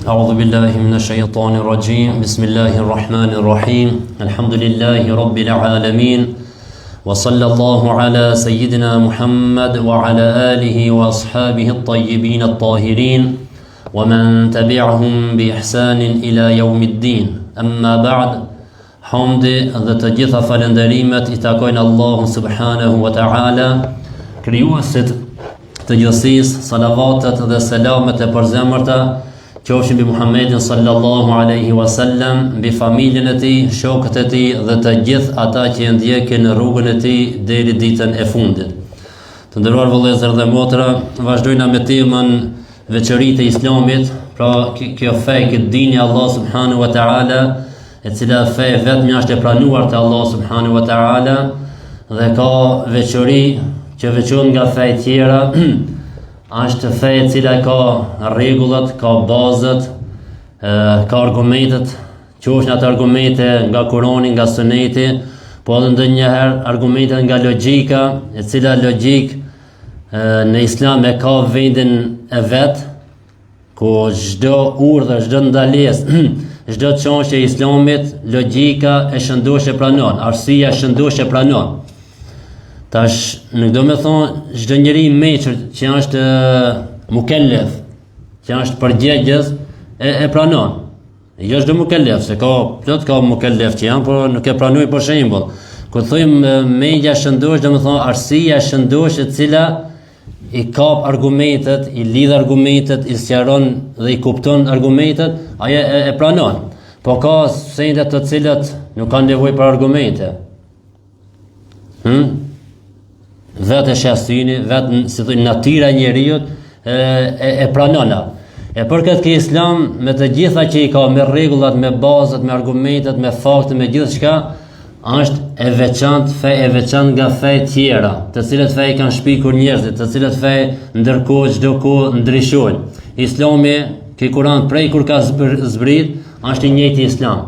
أعوذ بالله من الشيطان الرجيم بسم الله الرحمن الرحيم الحمد لله رب العالمين وصلى الله على سيدنا محمد وعلى آله وأصحابه الطيبين الطاهرين ومن تبعهم بإحسان إلى يوم الدين أما بعد حمد dhe të gjitha falënderimet I takojnë Allahun subhanahu wa ta'ala, krijuesit të gjithësisë, salavatet dhe selamet e përzemërta qofshin mbi Muhammedin sallallahu alaihi wasallam, mbi familjen e tij, shokët e tij dhe të gjithë ata që e ndjekin rrugën e tij deri ditën e fundit. Të nderuar vëllezër dhe motra, vazhdojmë me temën veçoritë e Islamit, pra kjo fe, këtë dini Allah subhanahu wa ta'ala, e cila fe vetëm është e pranuar te Allah subhanahu wa ta'ala dhe ka veçori që veçon nga fe tjera, është fe e cila ka rregullat, ka bazat, ka argumentet, qofshin ato argumente nga Kurani, nga Suneti, po edhe ndonjëherë argumente nga logjika, e cila logjik në Islam e ka vendin e vet, ku çdo urdhër, çdo ndalesë, çdo çështje e Islamit, logjika e shëndosh e pranon, arsyeja e shëndosh e pranon. Tash, nuk do me thonë çdo njeri I meqër që është mukellef, që është përgjegjës, e pranon. Jo çdo mukellef, se ka mukellef që janë, por nuk e pranoj për shembull. Kur thojmë mendja shëndosh, do me thonë arsyeja e shëndosh e cila I kap argumentet, I lidh argumentet, I sqaron dhe I kupton argumentet, ajo e pranon. Po ka sende të cilat nuk kanë nevojë për argumente. Vetë shëstini, vetë si thënë natyra e njeriut e pranon. E për këtë ke Islam me të gjitha që I ka, me rregullat, me bazat, me argumentet, me fakte, me gjithçka, është e veçantë, fe e veçantë nga fe tjera, të cilët fe I kanë shpikur njerëzit, të cilët fe ndërkohë çdo kohë ndryshojnë. Islami, ke Kur'an prej kur ka zbrit, është I njëjti Islam.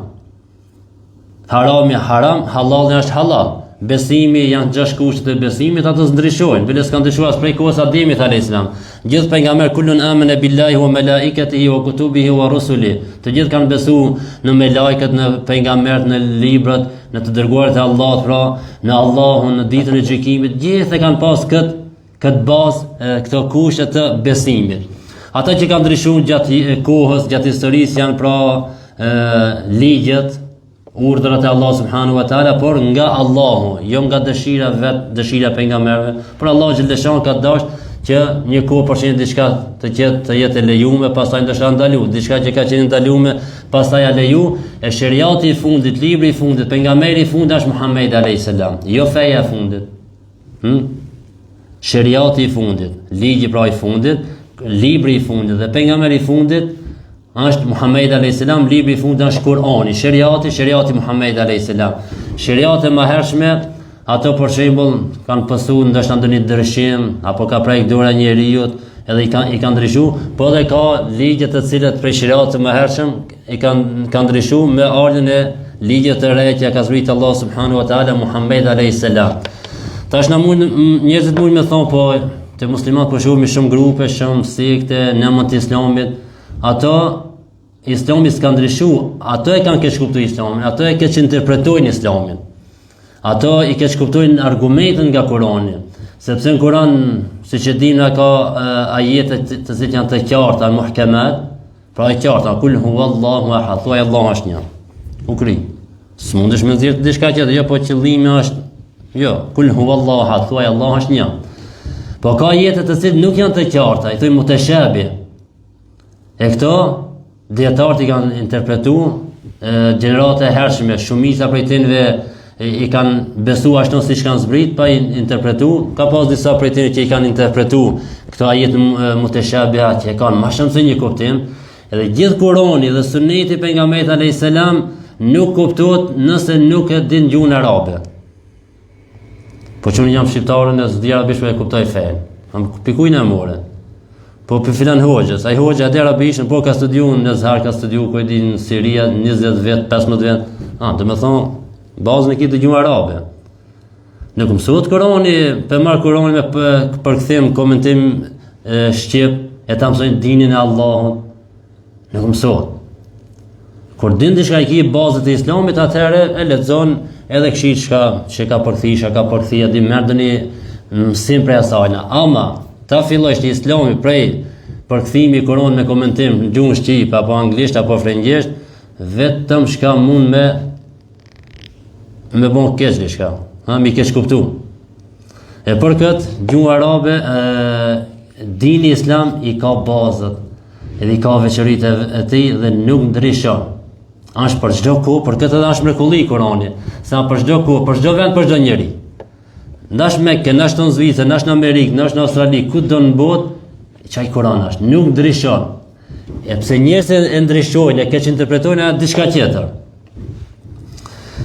Harami haram, halal është halal. Besimi janë 6 kushtet e besimit, ato ndryshojnë, bile s'kan ndryshuar prej kohës Ademit alayhis salam. Gjithë pejgamber kullun amana billahi wa malaikatihi wa kutubihi wa rusulihi. Të gjithë kanë besuar në melajket, në pejgambert, në librat, në të dërguarit e Allahut, pra në Allahun, në ditën e gjykimit. Gjithë e kanë pas këtë bazë, këto kushte të besimit. Ata që kanë ndryshuar gjatë kohës, gjatë historisë janë pra ligjet, urdhrat e Allah subhanahu wa ta'ala, por nga Allahu, jo nga dëshira vetë, dëshira pejgamberëve, por Allah xhaleshan ka dashur që një kohë për shembull diçka të jetë e lejuar, pastaj ndoshta ndaluar, diçka që ka qenë ndaluar, pastaj e lejuar, e sheriati I fundit, libri I fundit, pejgamberi I fundit është Muhamedi alayhis salam, jo feja e fundit. Sheriati I fundit, ligji pra I fundit, libri I fundit dhe pejgamberi I fundit është Muhamedi alayhis salam, libri I fundit është Kurani, sheriati Muhamedi alayhis salam. Sheriate më hershme, ato për shembull kanë pësuar ndoshta ndonjë ndryshim apo ka prejk dora njeriut, edhe I kanë ndryshuar, po edhe ka ligje të cilat prej sheriatës më hershëm I kanë ndryshuar me ardhmën e ligjet të reja që ka zbritur Allah subhanahu wa taala Muhamedi alayhis salam. Tash njerëzit mund me thonë, po te muslimanët po shohim shumë grupe, shumë sekte në emër të Islamit. Ato Islami s'ka ndryshuar, ato e kanë keq kuptuar Islamin, ato e keq interpretojnë Islamin. Ato I keq kuptojnë argumentet nga Kurani, sepse në Kur'an, siç e dimë, ka ajete të cilat janë të qarta, muhkemat, pra e qarta, kul huwallahu ahad, thuaj Allahu është një. U kri. S'mundesh me nxjerr diçka tjetër, jo, po qëllimi është, jo, kul huwallahu ahad, thuaj Allahu është një. Po ka ajete të cilat nuk janë të qarta, I thojnë mutashabih. E këto dietarët I kanë interpretuar, gjenerata e hershme, shumica prej tyre I kanë besuar ashtu siç kanë zbrit, pa interpretuar. Ka pas disa prej tyre që I kanë interpretuar këto ajete mutashabiha që kanë më shumë se një kuptim. Edhe gjithë Kurani dhe Suneti pejgamberit alayhis salam nuk kuptohet nëse nuk e din gjuhën arabe. Po çunë jam shqiptarën e s'di arabisht e kuptoj fen. Pikujnë e more. Po për filan hoxhës, ai hoxha e arabishën, po ka studiuar në Zhar, ka studiuar ku di në Siria 20 vjet, 15 vjet. Do të thonë bazën e këtij gjuhë arabe. Nuk mësohet Kurani, për marr Kuranin me përkthim, komentim shqip, e ta mësojnë dinin e Allahut. Nuk mësohet. Kur din diçka i ki bazët e Islamit, atëherë e lexon edhe këshit që ka përkthia, di merdëni mësim prej asajna. Ama ta fillojsh të Islami prej përkthimi i Kuranit me komentim në gjuhën shqipe apo anglisht apo frëngjisht, vetëm shka mund me bon keq diçka, mi keq kuptu. E për këtë gjuhë arabe, dini Islam i ka bazët, edhe i ka veçoritë e tij dhe nuk ndryshon. Është për çdo kohë, për këtë edhe është mrekulli Kurani, sa për çdo kohë, për çdo vend, për çdo njeri. Ndash Mekë, ndash në Zvicër, ndash në Amerikë, ndash në Australi, ku do në botë, çaj Kurani është, nuk ndryshon. E pse njerëzit e ndryshojnë, e keq interpretojnë atë diçka tjetër.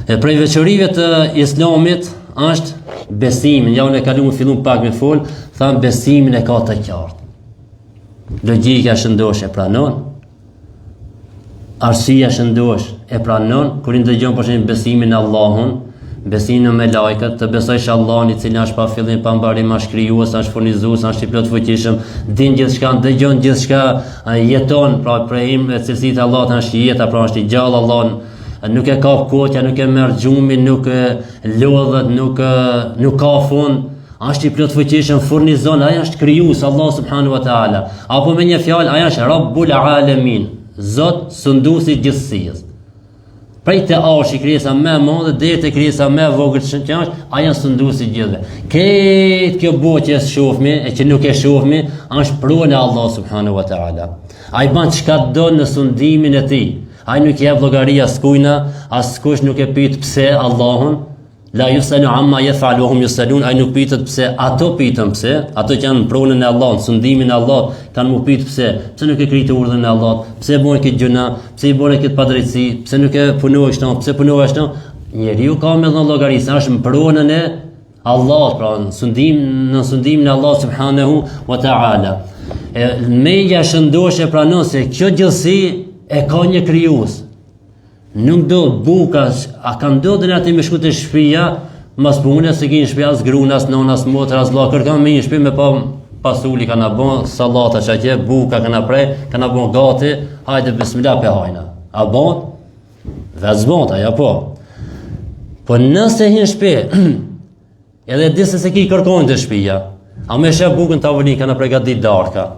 E prej veçorive të Islamit është besimin. Ja unë e kaluam fillum pak me fol, tham besimin e ka të qartë. Logjika shëndosh e pranon. Arsia shëndosh e pranon. Kur i ndëgjon për shembull besimin në Allahun, besimin në melajkat, të besojsh Allahun i cili është pa fillim pa mbarim, është krijues, është furnizues, është i plot fuqishëm, din gjithçka, dëgjon gjithçka, jeton, pra prehim e cilësitë e Allahut është jeta, pra është i gjallë Allahun, nuk e ka kotja, nuk e merr xhumin, nuk lodhet, nuk ka fund, është i plot fuqishëm, furnizon, ai është krijues Allah subhanahu wa taala. Apo me një fjalë, ai është Rabbul Alamin, Zot sunduesi i gjithësisë. Prej të arshi krijesa më e madhe deri te krijesa më e vogël që është, ai është sunduesi i gjithëve. Këtë kjo botë që shohmi e që nuk e shohmi është prunë e Allah subhanahu wa taala. Ai bën çka do në sundimin e tij. Ai nuk jep llogari askujna, askush nuk e pyet pse Allahun. La yusalu amma yaf'alu wa hum yusalun, ai nuk pyetet pse, ato pyeten pse, ato që janë në pronën e Allahut, sundimin e Allahut, kanë më pyet pse nuk e kriti urdhën e Allahut, pse bën këtë gjëna, pse i bën këtë padrejtësi, pse nuk e punoi kështu, pse punoi ashtu. Njeriu ka me dhënë llogari, është në pronën e Allahut, pra në sundimin e Allahut subhanahu wa taala. Meja shëndosh e pranon se kjo gjësi e ka një krijues. Nuk do buka, a ka ndodhur aty me shku te shtëpia, mas punë se ke një shtëpi as gruna, as nona, as motra, as vlla, kërkon me një shtëpi me pa pasuli kana bën, sallata çaqe, buka kana prej, kana bën gati, hajde bismillah pe hajna. A bën? Vazbon ajo po. Po nëse hin shtëpi, edhe di se ki kërkojnë te shtëpia, a më shef bukën tavolin kana përgatit darka.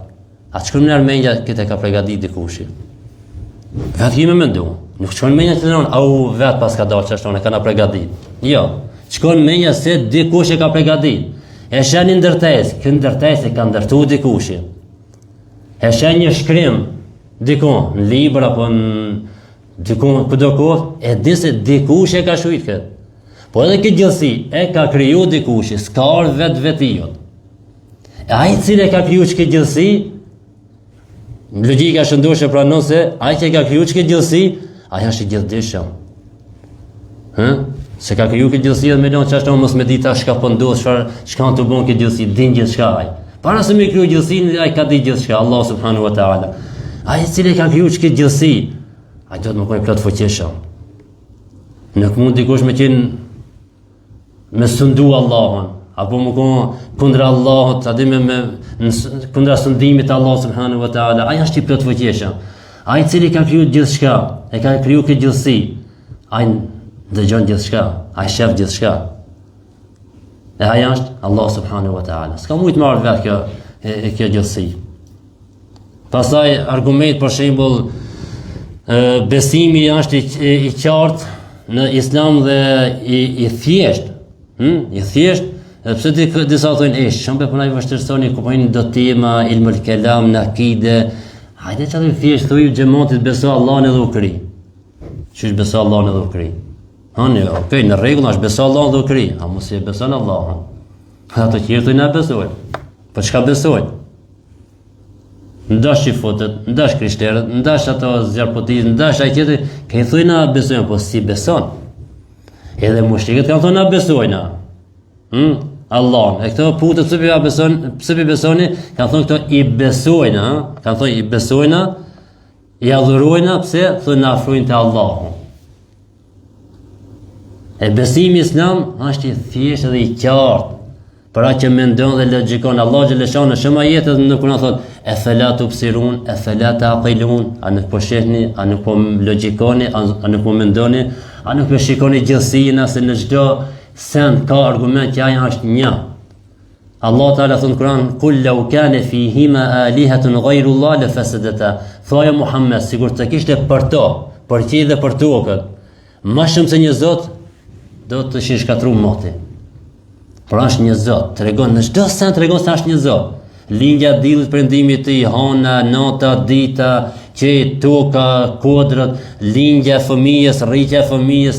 A çkon në Armenia këtë ka përgatit dikush. Vetë jemi mendu. Nuk shkon menja të nëron, au vetë pas ka dalë që ashton e ka na pregadit. Jo, shkon menja se dikush e ka pregadit. E shen një ndërtes, kë ndërtes e ka ndërtu dikush. E shen një shkrim, dikon, në libër apo në dikon, këdo kohë, e di se dikush e ka shujt këtë. Po edhe këtë gjësi, e ka kriju dikush, s'ka ardhë vetijot. E ai cilë e ka kriju që këtë gjësi, logjika shëndosh e pranon se ai që ka kriju që këtë gjësi, ai është i gjithdijshëm. Se ka kriju këtë gjësi dhe me lënë që ashtë mos me dita shka pëndos, shka të bon këtë gjësi, din gjithçka ai. Para se me kriju gjësin, ai ka di gjithçka, Allah subhanahu wa ta'ala. Ai cili ka kriju që këtë gjësi, ai do të më kojnë plot fuqishëm. Nuk mund dikush me qenë me sundu Allahun, apo më konë kundra Allahut, kundra sundimit Allah subhanahu wa ta'ala, ai është i plot fuqishëm. Ai cili ka kriju gjithçka, e ka kriju këtë gjithësi, ai dëgjon gjithçka, ai shef gjithçka. E ai është Allah subhanahu wa ta'ala. S'ka mujt marrë vetë kjo gjithësi. Pastaj argument për shembull, besimi është i qartë në Islam dhe i thjesht. I thjesht, pse disa thonë shumë punoj vështirësoni, kuptojnë do tema, ilmul kelam, në akide. Hajde që të thjesht, thuj xhamatit beso Allahun edhe u kri. Qysh beso Allahun edhe u kri? Okej, në rregull është beso Allahun edhe u kri, a mos e beson Allahun. Ato që thonë na besojnë. Po çka besojnë? Ndash i fotet, ndash krishterët, ndash ato zjarpotit, ndash ai tjetër, që thonë na besojnë, po si beson? Edhe mushrikët kanë thonë na besojnë. Allah, e këto putë pse pi besoni, kanë thonë këto i besojnë, kanë thonë i besojnë, i adhurojnë, pse thonë na afrojnë te Allahu. E besimi Islam është i thjeshtë dhe i qartë. Për atë që mendon dhe logjikon, Allah xhaleshon në shumë ajete në Kur'an thotë Efela tubsirun, efela taqilun, a nuk po shehni, a nuk po logjikoni, a nuk po mendoni, a nuk po shikoni gjithësinë se në çdo send ka argument që ajo është një. Allah Ta'ala thënë në Kur'an, "Kul law kana fihima alihatun ghayru Allah la fasadata." Thoja Muhammed, sigur të kishte për to, për qiell dhe për tokën, më shumë se një Zot, do të shkatru moti. Por është një Zot, tregon në çdo send tregon se është një Zot. Lindja, dillit, perëndimi i tij, hona, nata, dita, qet, toka, kodrat, lindja e fëmijës, rritja e fëmijës,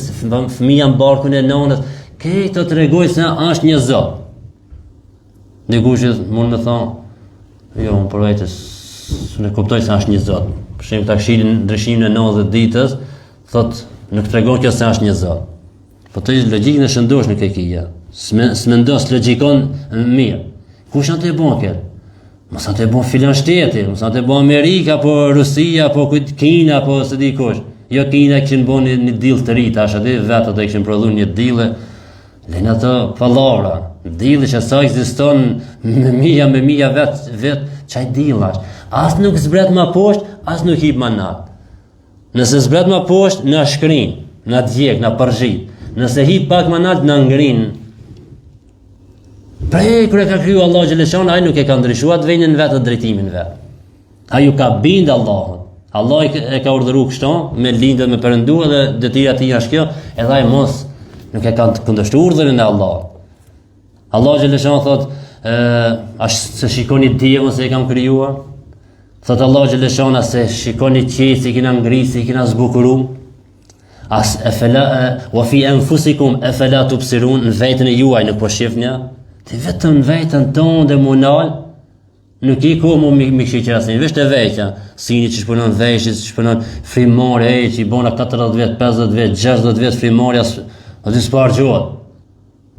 fëmia në barkun e nanës, këto tregojnë se është një Zot. Dikush mund të thonë, jo, unë për vetes nuk kuptoj se është një Zot. Për shembull, ta këshillin ndryshimin e 90 ditës, thotë nuk tregon kjo se është një Zot. Po të logjikën e shëndosh nuk e kija. S'mendos logjikon mirë. Kush janë të bën këtë? Mos janë të bën filan shteti, mos janë të bën Amerika, apo Rusia, apo Kina, apo se di kush. Jo Kina kishin bën një diell të ri, tash aty vetë ato kishin prodhuar një diellë. Lënë ato pallavra. Dilli që sa ekziston me mija vet çaj dillash. As nuk zbret më poshtë, as nuk hip më nat. Nëse zbret më poshtë, na shkrin, na djeg, na përzhit. Nëse hip pak më nat, na ngrin. Prej kur e ka kriju Allah xhaleshon, ai nuk e ka ndryshuar vendin vet të drejtimin vet. Ai ju ka bind Allahut. Allah e ka urdhëruar kështu, me lindje me perëndu dhe detyra e tij është kjo, edhe ai mos nuk e ka kundërshtuar urdhërin e Allahut. Allah xhaleshon thot, ashtë se shikoni diellin se e kam krijuar. Thot Allah xhaleshon se shikoni qejt se kena ngrisë, se kena zbukuruar. As efela wa fi anfusikum efela tubsirun, në vetën e juaj nuk po shihni. Ti vetëm në vetën tonë dhe monal, nuk i ku mu mi shiqerasin, vesh të veqja, sini që shpunon veshit, që shpunon frimare, që i bona 40 vet, 50 vet, 60 vet frimare, aty s'par gjohet.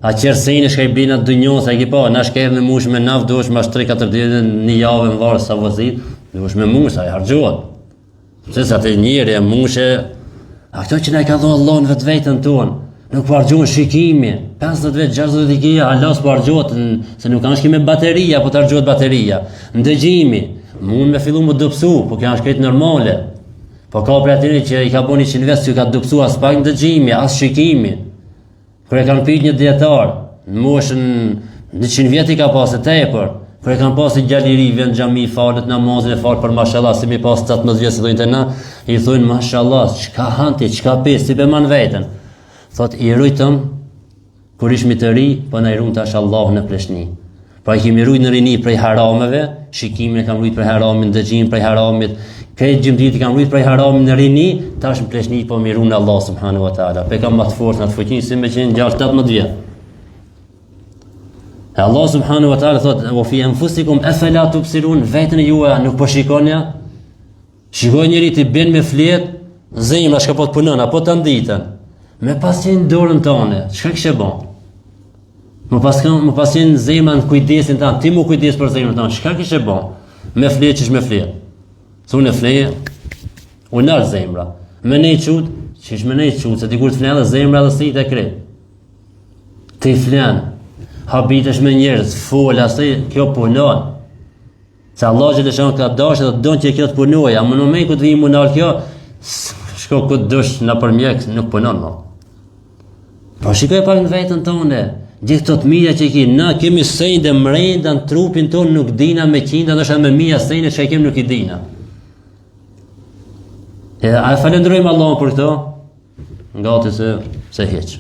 A qërësejnë shka i blina të dënjohës, a i ki pa, na shkerë në mush me naf, dosh ma 3-4 ditë, një javë në varë sa vëzit, dosh me mush, a i hargjohet. Se sa të njëri e mushe, a këto që na i ka dhonë Allah në vetë vetën tonë, nuk po hargjohen shikimi, 50 vet, 60 vet i kia, halas po hargjohet, se nuk kanë shki me bateria, po të hargjohet bateria. Ndëgjimi, mund me fillu më dëpsu, po kjo është kretë normale. Po ka për atiri që i ka bo 100 vet, që ka dëpsu as pak ndëgjimi, as shikimi. Kër e kanë pyet një dietar, në moshën 100 vjet i ka pasë tepër, kër e kanë pasë gjaliri vjen xhami falet namazin e fal për mashallah, si mi pas 18 vjet si thonte na, i thonë mashallah, çka hanti, çka pes, si beman veten. Thot i rujtëm kur ishmi të ri, po na i ruan tash Allahu në pleshni. Pra i kemi rujt në rini prej harameve, shikimin e kam rujt prej haramin, dëgjimin prej haramit, këtë gjymtyt i kam rujt prej haramin në rini, tash në pleshni po mi ruan Allah subhanahu wa taala. Pe kam më të fortë në të fuqinë si me qenë 6-18 vjet. E Allah subhanahu wa taala thot: "Wa fi anfusikum afala tubsirun", vetën e juaj nuk po shikoni? Shikoj njëri ti bën me flet, zemra shka po të punon apo të nditën. Me pasin dorën tonë, çka kishe bën? Më pasin zemra në kujdesin tanë, ti mu kujdes për zemrën tonë, çka kishe bën? Me flet ç'ish me flet. Thonë fleje, u nal zemra. Me ne çut, ç'ish me ne çut, se dikur të flen edhe zemra dhe si të kret. Ti flen, habitesh me njerëz, fol asaj, kjo punon. Se Allah xhaleshon ka dashur dhe don që kjo të punojë, a më në moment ku të vijë munal kjo, shko ku dosh na për mjek, nuk punon më. Po shikoj pak në vetën tonë, gjithë këto të mira që i kemi, na kemi sende mrenda në trupin tonë, nuk dina me qinda, ndoshta me mia sende që kemi nuk i dina. A falenderojmë Allahun për këto? Ngati se hiç.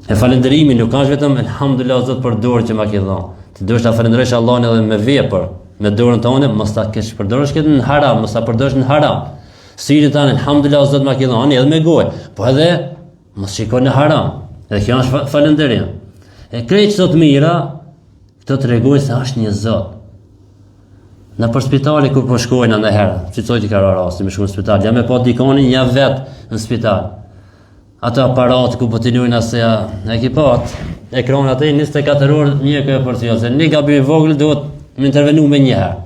E falënderimi nuk është vetëm elhamdulillah Zot për dorë që ma ke dhënë. Ti duhet ta falënderosh Allahun edhe me vepër, me dorën tonë, mos ta kesh përdorësh këtë në haram, mos ta përdorësh në haram. Syrin tanë elhamdulillah Zot ma ke dhënë, edhe me gojë, po edhe mos shikoj në haram. Edhe kjo është falënderim. E krejt çdo të mira, këto tregojnë se është një Zot. Në për spitali kur po shkojnë ndonjëherë, si thojti ka rasti me shkojnë në spital, jam e pa dikonin ja vet në spital. Ato aparat ku po tinojnë asja, e ki pat, ekran atë 24 orë një kjo porcion, se një gabim i vogël duhet më intervenu me një herë.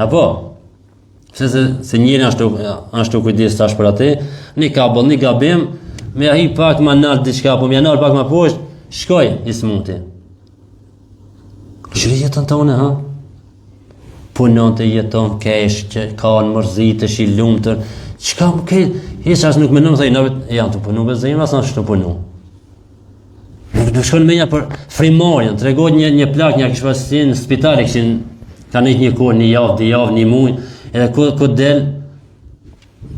Apo? Se njëri ashtu kujdes tash për atë, një kabull, një gabim, me ahi pak ma nalt diçka, po më nalt pak ma poshtë, shkoj i smuti. Shri jetën tonë, ha? punon të jeton kesh, që ka në mërzitësh i lumëtër, çka ke, hiç as nuk mendon thënë janë të punu me zemra, sa është të punu. Nuk shkon menja për frimarjen, tregohet një plak, një kishte pasur në spital, kishin kanë një kohë, një javë, 2 javë, 1 muaj, edhe ku del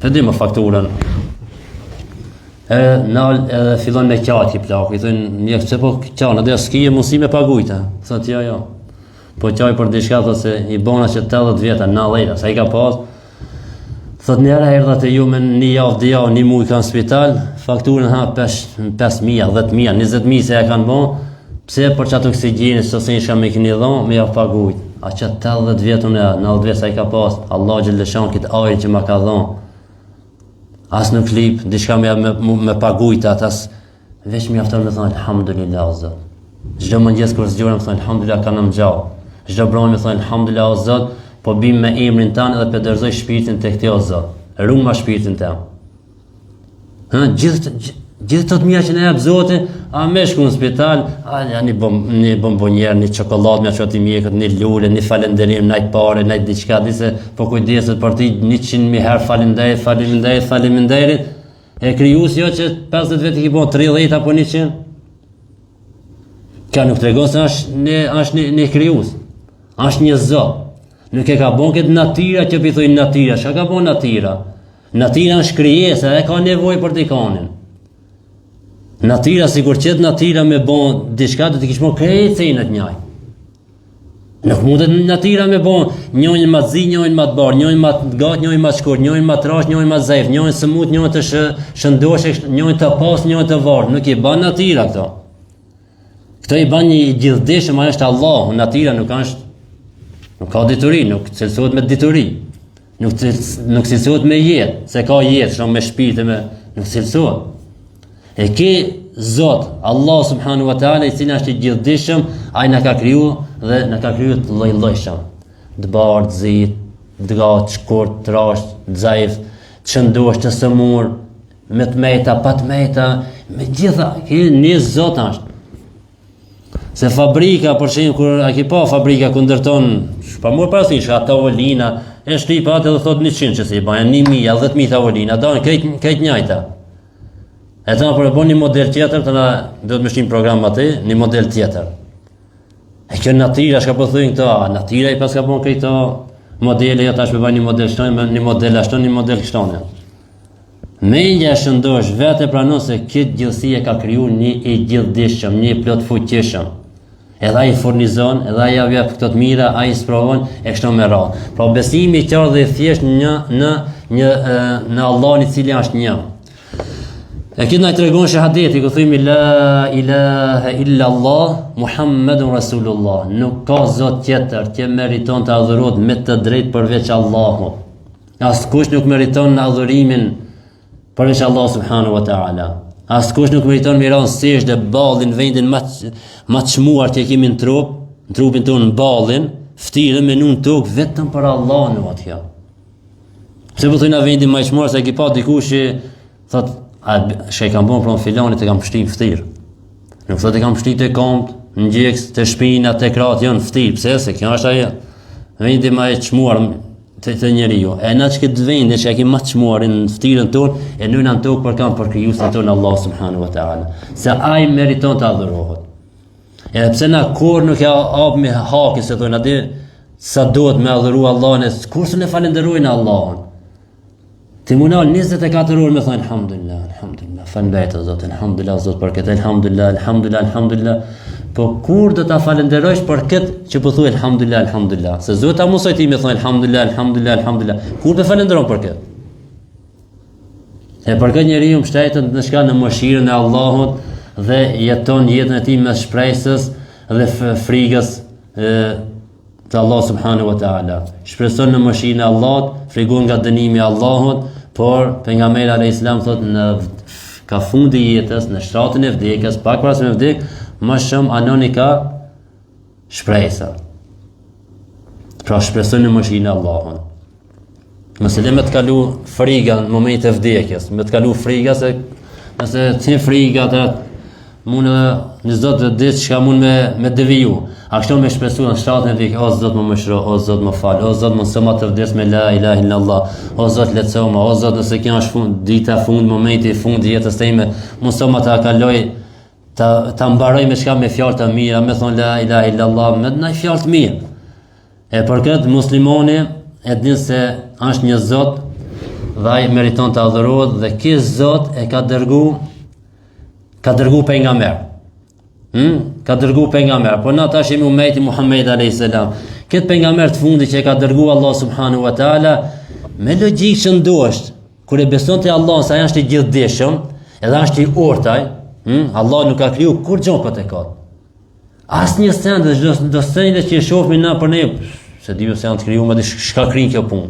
pëdim më fakturën. Edhe fillon me qati plaku, i thënë, mjek, se po qana, dhe s'ki e mundësi me pagujta. Thot, jo. Po qaj për diçka, thot se i bona që 80 vjeta, 90, sa i ka pas. Thot, njëra erdhat e ju me 1 javë, 2 javë, 1 muaj kanë spital, fakturën 5.000, 10.000, 20.000 se e kanë bon, pse për qatë oksigjenit, së se shka me kini dhon, me javë pagujt. A që 80 vjetën e 90 vjetë sa i ka pas, Allah gjellëshan këtë ajrin që ma ka dhon. As në klip, diçka me pagujt atë, as veç mi aftar me thonë, alhamdulillah o Zot. Çdo mëngjes kur zgjohem me thonë, alhamdulillah kanë më gjallë. Çdo brami me thonë, alhamdulillah o Zot, po bim me emrin tanë dhe përdërzoj shpirtin tek ti o Zot. Rung ma shpirtin tëm. Gjithë të mija që ne jep Zoti, a me shku në spital, një bombonjer, një çokoladë me qëti mjekët, një lule, një falenderim, një pare, një diçka, dise po kujdeset për ti 100.000 herë faleminderit, e kryus jo që 50 veti ki bon 30 apo 100. Ka nuk tregon se është një kryus, është një Zot. Nuk e ka bon këtë natyra që pithoj natyra, shka ka bon natyra? Natyra është krijesa, e ka nevojë për dikanin. Natyra, sikur qëtë natyra me bon diçka, do të kishmo krejt cenët njaj. Nuk mundet natyra me bon njojnë ma të zi, njojnë ma të barë, njojnë ma të gatë, njojnë ma të shkurt, njojnë ma të rash, njojnë ma të zajf, njojnë sëmut, njojnë të shëndoshe, njojnë të pas, njojnë të varë. Nuk i ban natyra këto. Këto i ban një gjithdeshëm, ajo është Allah. Natyra nuk ka dituri, nuk cilësohet me dituri. Nuk cilësohet me jetë, se ka jetë, shumë me shpirtë, nuk cilësohet. E ke Zot, Allah subhanahu wa ta'ala, i cili është i gjithdijshëm, ai na ka kriju dhe na ka kriju të lloj-llojshëm. Të bardh, të zi, të gatë, shkurt, të rasht, të zajf, të shëndosh, të sëmur, me të mejta, pa të mejta, me gjitha, një Zot është. Se fabrika, për shembull, kur a ki pa fabrika ku ndërton, pa mor parasysh ata tavolina, e shtip atë dhe thot 100 që se i bajnë 1.000, 10.000 tavolina, dan krejt njëjta. E të nga për e bon një model tjetër, të nga do të më shtim program aty, një model tjetër. E kjo natyra, shka po thujnë këto, natyra i pas ka bon këto modele, ja tash me baj një model shtonë, një model ashtonë, një model kështonë. Mendja e shëndosh, vetë e pranon se këtë gjithësi e ka kriju një i gjithdijshëm, një plot fuqishëm. Edhe ai furnizon, edhe ai jep këto të mira, ai sprovon e kështu me radhë. Pra besimi i qartë dhe i thjesht në Allahun i cili është një. E këtë na i tregon shahadeti, ku themi la ilaha illa Allah, Muhammedun Rasulullah. Nuk ka Zot tjetër që meriton të adhurohet me të drejtë përveç Allahut. Askush nuk meriton adhurimin përveç Allah subhanahu wa ta'ala. Askush nuk meriton miran sesh dhe ballin vendin ma të çmuar që kemi në trupin tonë në ballin, ftyrën me nun tokë vetëm për Allahun në atë. Pse po thëna vendin më i çmuar se ki pa dikush thot shë i kam bon për në filanit e kam pështim fëtir. Nuk thot e kam pështim të komt, në gjeks, të shpina, të kratë, janë fëtir. Pse se kjo është aje vendi ma e qmuar të njeri ju. E na që këtë vendi që e ke ma të qmuar në fëtirën tonë, e nëjnë në tokë për kam për kryusën tonë Allah subhanahu wa ta'ala. Se aj meriton të adhurohet. E pse na kur nuk e apë me haki, se thonë adi, sa do të me adhuru Allahën, kur së ne falenderojnë Allahën. Ti munal 24 orë me thonë alhamdulillah, alhamdulillah, falënderoj Zot, alhamdulillah Zot për këtë, alhamdulillah. Po kur do ta falenderosh për këtë që po thuaj alhamdulillah. Se Zot ta mësoj ti me thonë alhamdulillah. Kur të falenderon për këtë? E për këtë njeriu mbështetet në shka në mëshirën e Allahut dhe jeton jetën e tij me shpresës dhe frikës të Allah subhanahu wa ta'ala. Shpreson në mëshirën e Allahut, frigon nga dënimi i Allahut, por pejgamberi alayhis salam thot në ka fundi i jetës, në shtratin e vdekjes, pak para se me vdek, më shumë anoni ka shpresa. Pra shpreson në mëshirën e Allahut. Mëse le me të kalu friga në moment e vdekjes, me të kalu friga se nëse ti friga të mund në çdo të ditë çka mund me deviju. A kështu me shpresu në shtatën e vik, o Zot më mëshiro, o Zot më fal, o Zot më sëma të vdes me la ilaha illallah, o Zot lehtësoma, o Zot nëse kjo është dita fund, momenti i fundit i jetës time, më sëma ta kaloj, ta mbaroj me shka me fjalë të mira, me thonë la ilaha illallah, me ndaj fjalë të mirë. E për këtë muslimoni e din se është një Zot dhe ai meriton të adhurohet dhe ky Zot e ka dërgu pejgamber. Ka dërgu pejgamber, por na tash jemi ummeti Muhammed alayhis salam. Këtë pejgamber të fundit që e ka dërgu Allah subhanahu wa taala me logjikë që ndosht, kur e beson te Allah se ai është i gjithdijshëm, edhe është i urtaj, Allah nuk ka kriju kur gjën këtë kot. Asnjë send dhe çdo sende që e shohim na për ne, se diu se janë të krijuar, di çka krijin kjo punë.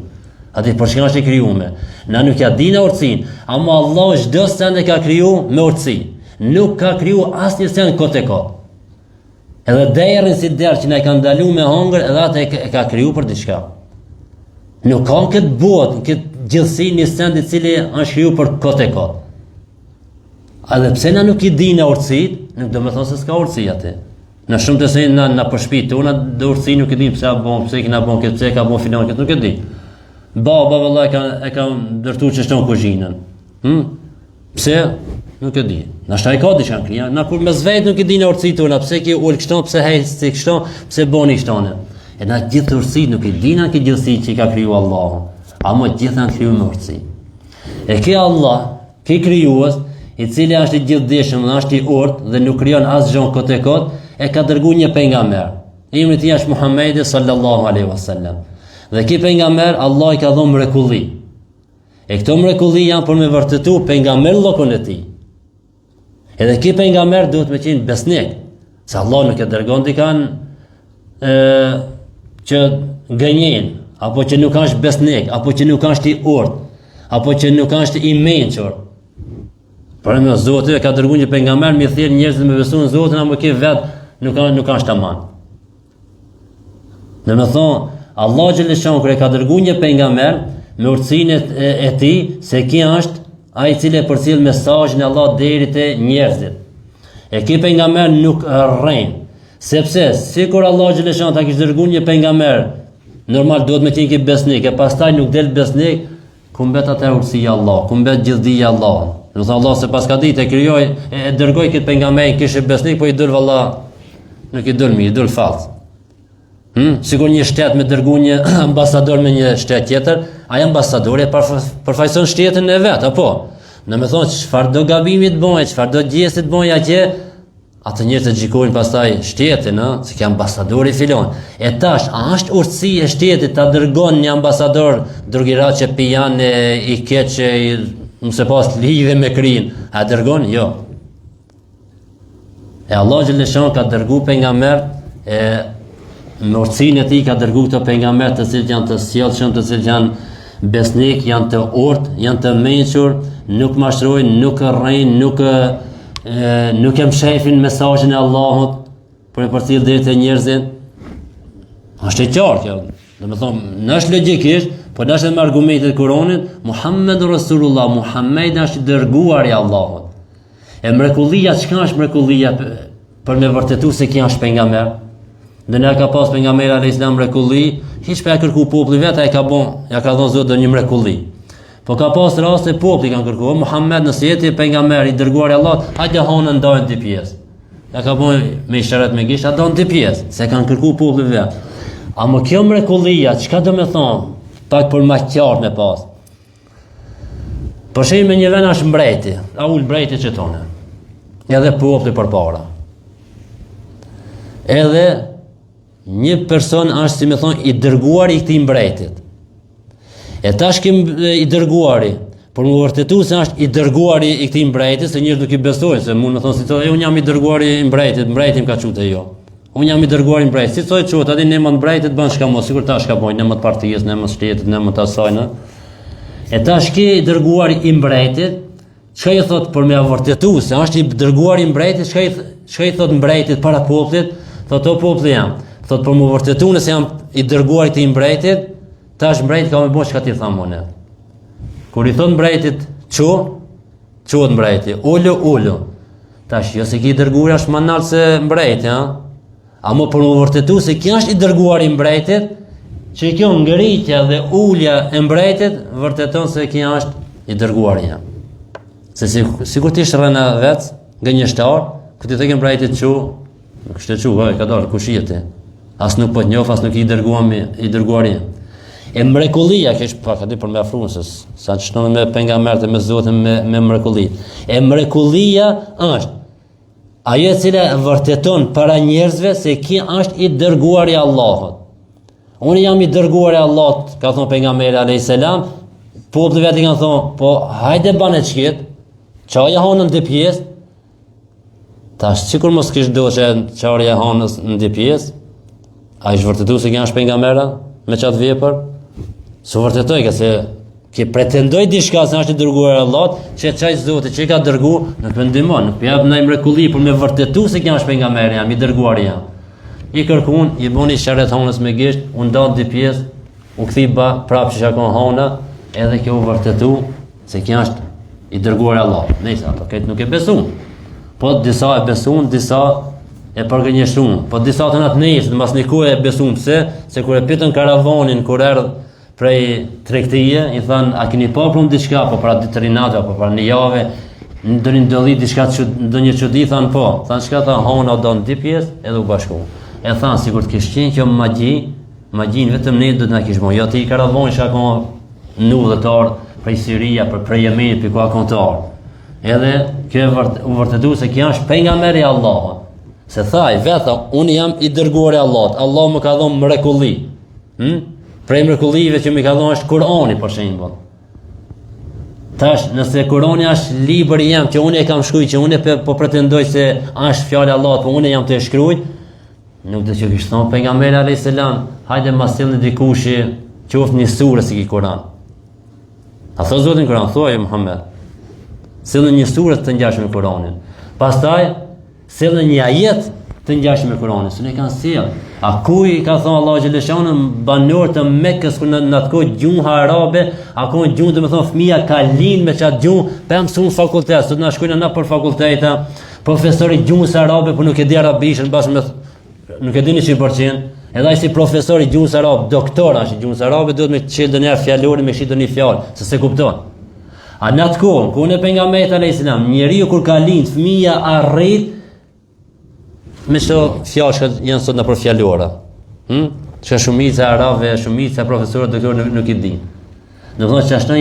Atë për çka është e krijuar. Na nuk ja dinë urtësinë, ama Allah çdo send e ka kriju me urtësi. Nuk ka kriju asnjë send kot e kot. Edhe derën si derë që na e ka ndalu me hongër, edhe atë e ka kriju për diçka. Nuk ka këtë botë, këtë gjithësi një send i cili është kriju për kot e kot. Edhe pse na nuk i dinë urtësit, nuk do të thonë se s'ka urtësi atë. Në shumë të sejnë na përshpi tona, dhe urtësi nuk e dinë pse pse kena bon këtë, pse ka bon filan këtë, nuk e di. Baba vëllai e ka ndërtuar çështon kuzhinën. Pse? Nuk e di. Na shtaj ka diçka kria, na kur mes vetë nuk e dinë urtësit tona, pse ki ul kështon, pse hej si kështon, pse boni kështonë. E na gjithë urtësit nuk e dinë këtë gjithësi që ka kriju Allahu. Ama gjithë janë kriju me urtësi. E ke Allah, ke krijues, i cili është i gjithdijshëm dhe është i urtë dhe nuk krijon asgjë kot e kot, e ka dërguar një pejgamber. Emri i tij është Muhamedi sallallahu alaihi wasallam. Dhe ky pejgamber Allah i ka dhënë mrekulli. E këto mrekulli janë për me vërtetu pejgamberllokun e tij. Edhe ky pejgamber duhet me qenë besnik, se Allah nuk e dërgon dikan që gënjen, apo që nuk është besnik, apo që nuk është i urtë, apo që nuk është i mençur. Por me Zoti e ka dërguar një pejgamber me thirr njerëzit me besu në Zotin, apo ky vet nuk është tamam. Në më thonë, Allah xhaleshan kur e ka dërguar një pejgamber me urtësinë e tij, se ky është ai i cili përcjell mesazhin e Allah deri te njerëzit. E ky pejgamber nuk rrin, sepse sikur Allah xhaleshan ta kishte dërguar një pejgamber, normal duhet me qenë ky besnik, e pastaj nuk del besnik, ku mbet atë urtësia Allah, ku mbet gjithdija Allah. Në thë Allah se pas ka ditë e krijoi, e dërgoi këtë pejgamber, kishte besnik, po i dul valla, nuk i dul mirë, i dul fallë. Sigur një shtet me dërgu një ambasador me një shtet tjetër, ai ambasadori përfaqëson shtetin e vet, apo? Në me thonë çfarë do gabimi të bëjë, çfarë do gjësi të bëjë atje, atë njerëz të gjikojnë pastaj shtetin, se ka ambasadori filon. E tash, a është urtësi e shtetit ta dërgon një ambasador drogirat që pijan i keq nëse pas lidhe me krin, a dërgon? Jo. E Allah xhaleshan ka dërgu pejgamber me urtësinë e tij ka dërguar këto pejgamber të cilët janë të sjellshëm, të cilët janë besnik, janë të urtë, janë të mençur, nuk mashtrojnë, nuk rrejnë, nuk e mshefin mesazhin e Allahut për e përcjell deri te njerëzit. Është e qartë kjo. Domethënë, nësh logjikisht, po dash edhe me argumentet e Kuranit, Muhammedur Rasulullah, Muhammed është i dërguari i Allahut. E mrekullia, çka është mrekullia për me vërtetuar se ky është pejgamber? Dhe ne ka pas pejgamberi alayhis salam mrekulli, hiç pa kërku populli vetë, ai ka bon, ja ka dhënë Zoti një mrekulli. Po ka pas raste populli kanë kërkuar, Muhammed nëse jeti pejgamber i dërguar i Allahut, hajde hanë ndajnë dy pjesë. Ja ka bon me isharat me gisht, ndajnë dy pjesë, se kanë kërkuar populli vetë. Ama kjo mrekullia, çka do të thonë? Pak për më qartë me pas. Për shembull, një vend është mbreti, a ul mbreti çetonë. Edhe populli përpara. Edhe një person është, si me thonë, i dërguari i këtij mbretit. E tash i dërguari, por më vërtetu se është i dërguari i këtij mbretit, se njerëzit nuk i besojnë, se mund të thonë si thonë, unë jam i dërguari i mbretit, mbreti më ka thënë jo. Unë jam i dërguari i mbretit. Si thotë çuat, atë ne më mbretit bën çka mos, sikur tash ka bën, ne më të partisë, ne më shtetit, ne më të asajna. E tash i dërguari i mbretit, çka i thotë për më vërtetu se është i dërguari i mbretit, çka i thotë mbretit para popullit, thotë o populli jam. Thot për më vërtetu nëse jam i dërguar i mbretit, tash mbreti ka me bo çka ti tham unë. Kur i thot mbretit quhet mbreti, ulu. Tash jo se ki i dërguar është më nalë se mbreti, Amo për më vërtetu se kjo është i dërguar i mbretit, që kjo ngritja dhe ulja e mbretit vërteton se kjo është i dërguar i jam. Se sikur ti rëna vetë, gënjeshtar, këtë të ke mbretit që, nuk është të që, ka dalë, kush jete. As nuk po të njof, as nuk i dërguar i jam. E mrekullia, kesh pak aty për me afruan, se sa që shtonë me pejgamberët e me Zotin me mrekulli. E mrekullia është ajo e cila vërteton para njerëzve se ki është i dërguar i Allahut. Unë jam i dërguar i Allahut, ka thonë pejgamberi alayhis salam, populli vetë kanë thonë, po hajde bane çket, çaja honën në dy pjesë. Tash sikur mos kish doshë çarja honës në dy pjesë. Ai është vërtetuar se kjo është pejgambera me çat vepër. Së vërtetoj ka se ki pretendoj diçka se është i dërguar e Allahut, që çaj Zoti që ka dërguar, nuk më ndihmon, nuk jap ndaj mrekulli për me vërtetuar se kjo është pejgamberi jam, i dërguar jam. I kërkuan, i bëni sharet honës me gisht, u ndan dy pjesë, u kthi prapë që ka hona, edhe kjo u vërtetu se kjo është i dërguar e Allahut. Nëse ato këtë nuk e besuan. Po disa e besuan, disa e përgënjeshtuan. Po disa të natë nesër, mbas një kohë e besuan pse, se kur e pyetën karavanin kur erdh prej tregtie, i thanë, a keni pa për diçka, po para ditë rinate, apo para një jave, ndonjë ndolli diçka ndonjë çudi, thanë po. Thanë çka tha, hona do në dy pjesë, edhe u bashku. E thanë sikur të kish qenë kjo magjin vetëm ne do të na kish bëu. Jo ti karavani që ka në udhëtar prej Siria, prej Yemenit, për ka kontar. Edhe kjo u vërtetu se kjo është pejgamberi i Allahut. Se thaj vetë, unë jam i dërguar i Allahut. Allahu më ka dhënë mrekulli. Prej mrekullive që më ka dhënë është Kurani për shembull. Tash, nëse Kurani është libri jam që unë e kam shkruaj, që unë po pretendoj se është fjalë e Allahut, po unë jam të shkruaj, nuk do të kish thonë pejgamberi alayhis salam, hajde ma sillni dikush qoftë një sure si ki Kur'an. A thot Zoti në Kur'an, thuaj Muhammed. Sillni një sure të ngjashme me Kur'anin. Pastaj sillni një ajet të ngjashme me Kur'anin, se ne kanë sill. A ku i ka thonë Allahu xhaleshanu banor të Mekës kur në atë kohë gjuha arabe, a ku gjuhë do të thonë fëmia ka lind me çat gjuhë, pa mësuar fakultet, sot na shkojnë na për fakultete, profesori gjuhës arabe, po nuk e di arabishën bashkë me nuk e dini 100%. Edhe ai si profesori gjuhës arabe, doktor është gjuhës arabe, duhet me çel dënia fjalorin me shit dëni fjalë, se kupton. A në atë kohë, ku në pejgamberi alayhis salam, njeriu kur ka lind fëmia arrit me çdo fjalë që janë sot në për fjalora. Që shumica arabe, shumica profesorë doktorë nuk i din. Do të thotë që ashtu